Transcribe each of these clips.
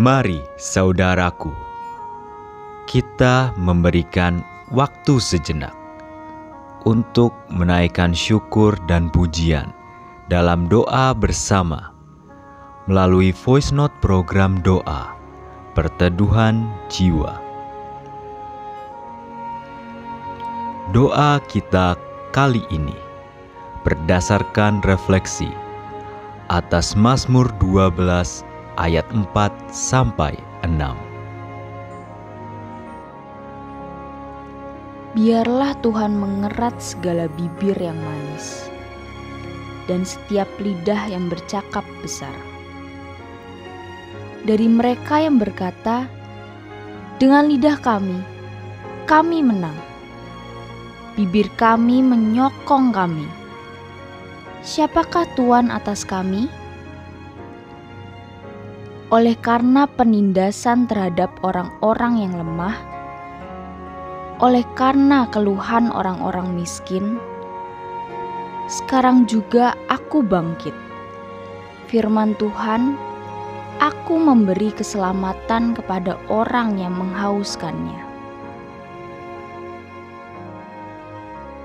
Mari, saudaraku, kita memberikan waktu sejenak untuk menaikkan syukur dan pujian dalam doa bersama melalui voice note program doa Perteduhan Jiwa. Doa kita kali ini berdasarkan refleksi atas Mazmur 12 ayat 4-6. Biarlah Tuhan mengerat segala bibir yang manis dan setiap lidah yang bercakap besar. Dari mereka yang berkata, dengan lidah kami menang. Bibir kami menyokong kami. Siapakah Tuhan atas kami? Oleh karena penindasan terhadap orang-orang yang lemah, oleh karena keluhan orang-orang miskin, sekarang juga aku bangkit. Firman Tuhan, aku memberi keselamatan kepada orang yang menghauskannya.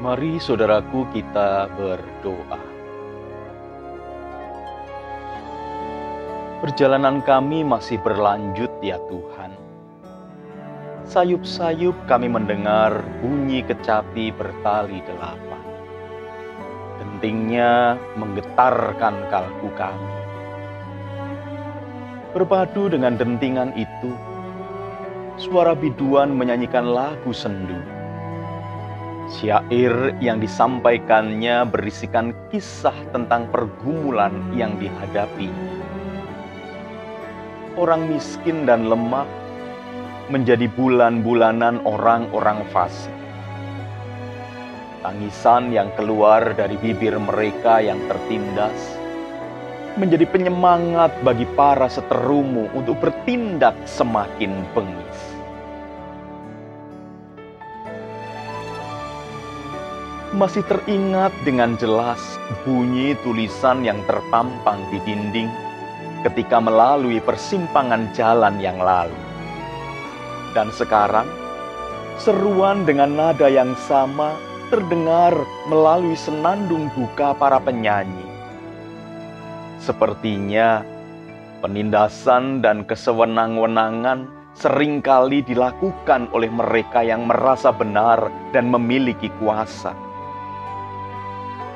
Mari saudaraku kita berdoa. Perjalanan kami masih berlanjut ya Tuhan. Sayup-sayup kami mendengar bunyi kecapi bertali delapan. Dentingnya menggetarkan kalbu kami. Berpadu dengan dentingan itu, suara biduan menyanyikan lagu sendu. Syair yang disampaikannya berisikan kisah tentang pergumulan yang dihadapi. Orang miskin dan lemah menjadi bulan-bulanan orang-orang fasik. Tangisan yang keluar dari bibir mereka yang tertindas menjadi penyemangat bagi para seterumu untuk bertindak semakin bengis. Masih teringat dengan jelas bunyi tulisan yang terpampang di dinding ketika melalui persimpangan jalan yang lalu. Dan sekarang, seruan dengan nada yang sama terdengar melalui senandung duka para penyanyi. Sepertinya penindasan dan kesewenang-wenangan seringkali dilakukan oleh mereka yang merasa benar dan memiliki kuasa.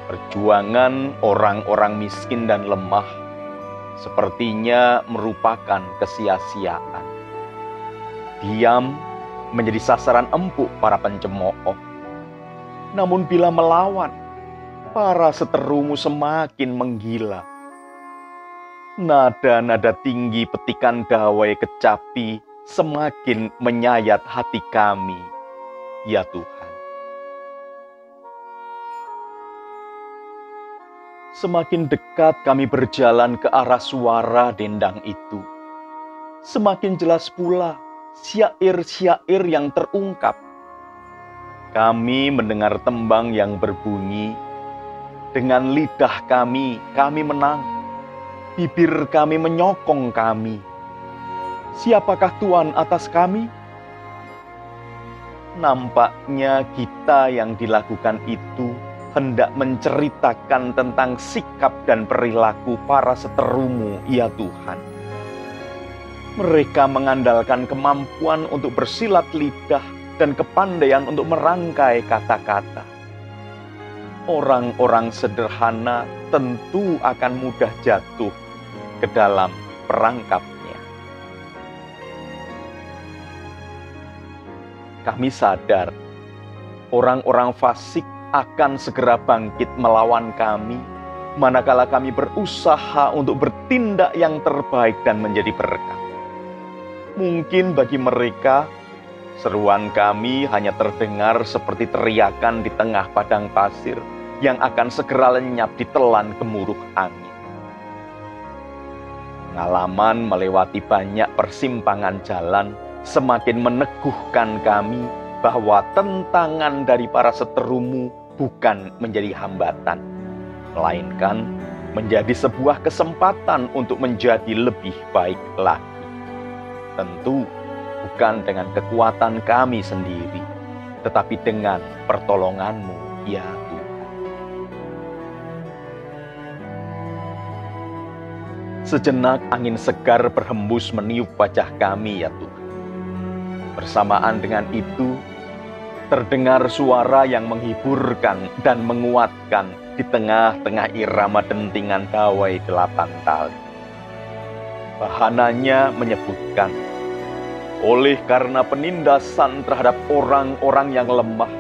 Perjuangan orang-orang miskin dan lemah sepertinya merupakan kesia-siaan. Diam menjadi sasaran empuk para pencemooh. Namun bila melawan, para seterumu semakin menggila. Nada-nada tinggi petikan dawai kecapi semakin menyayat hati kami, ya Tuhan. Semakin dekat kami berjalan ke arah suara dendang itu, semakin jelas pula syair-syair yang terungkap. Kami mendengar tembang yang berbunyi, dengan lidah kami menang, bibir kami menyokong kami. Siapakah Tuhan atas kami? Nampaknya kita yang dilakukan itu hendak menceritakan tentang sikap dan perilaku para seterumu, ya Tuhan. Mereka mengandalkan kemampuan untuk bersilat lidah dan kepandaian untuk merangkai kata-kata. Orang-orang sederhana tentu akan mudah jatuh ke dalam perangkapnya. Kami sadar, orang-orang fasik akan segera bangkit melawan kami, manakala kami berusaha untuk bertindak yang terbaik dan menjadi berkat. Mungkin bagi mereka, seruan kami hanya terdengar seperti teriakan di tengah padang pasir yang akan segera lenyap ditelan gemuruh angin. Pengalaman melewati banyak persimpangan jalan semakin meneguhkan kami bahwa tentangan dari para seterumu bukan menjadi hambatan, melainkan menjadi sebuah kesempatan untuk menjadi lebih baik lagi. Tentu bukan dengan kekuatan kami sendiri, tetapi dengan pertolongan-Mu, ya Tuhan. Sejenak angin segar berhembus meniup wajah kami, ya Tuhan. Bersamaan dengan itu, terdengar suara yang menghiburkan dan menguatkan di tengah-tengah irama dentingan dawai 8 tali. Bahananya menyebutkan, oleh karena penindasan terhadap orang-orang yang lemah,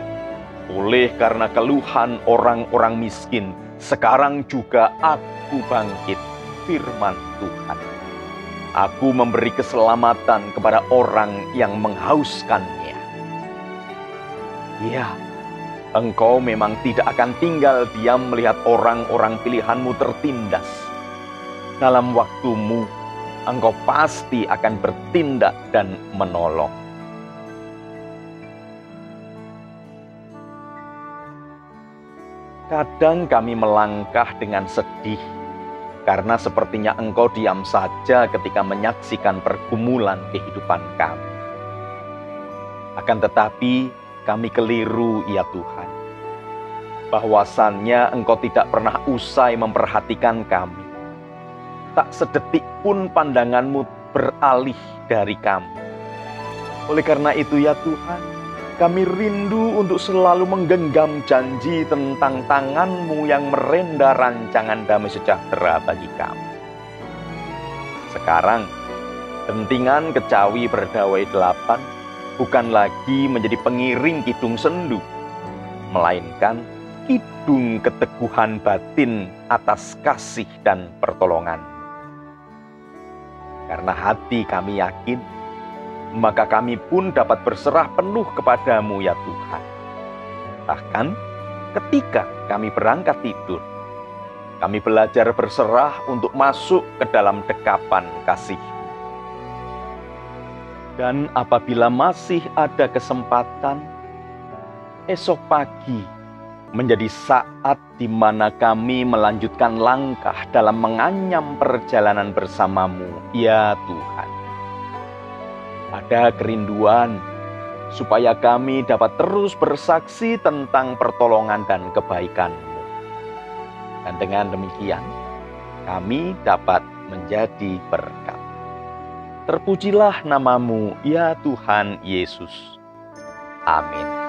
oleh karena keluhan orang-orang miskin, sekarang juga aku bangkit, firman Tuhan. Aku memberi keselamatan kepada orang yang menghauskannya. Ya, Engkau memang tidak akan tinggal diam melihat orang-orang pilihan-Mu tertindas. Dalam waktu-Mu, Engkau pasti akan bertindak dan menolong. Kadang kami melangkah dengan sedih, karena sepertinya Engkau diam saja ketika menyaksikan pergumulan kehidupan kami. Akan tetapi, kami keliru, ya Tuhan. Bahwasannya Engkau tidak pernah usai memperhatikan kami. Tak sedetik pun pandangan-Mu beralih dari kami. Oleh karena itu, ya Tuhan, kami rindu untuk selalu menggenggam janji tentang tangan-Mu yang merenda rancangan damai sejahtera bagi kami. Sekarang, dentingan kecawi berdawai 8 bukan lagi menjadi pengiring kidung sendu, melainkan kidung keteguhan batin atas kasih dan pertolongan. Karena hati kami yakin, maka kami pun dapat berserah penuh kepadamu, ya Tuhan. Bahkan ketika kami berangkat tidur, kami belajar berserah untuk masuk ke dalam dekapan kasih. Dan apabila masih ada kesempatan, esok pagi menjadi saat di mana kami melanjutkan langkah dalam menganyam perjalanan bersamamu, ya Tuhan. Ada kerinduan supaya kami dapat terus bersaksi tentang pertolongan dan kebaikan-Mu. Dan dengan demikian, kami dapat menjadi berkat. Terpujilah nama-Mu, ya Tuhan Yesus. Amin.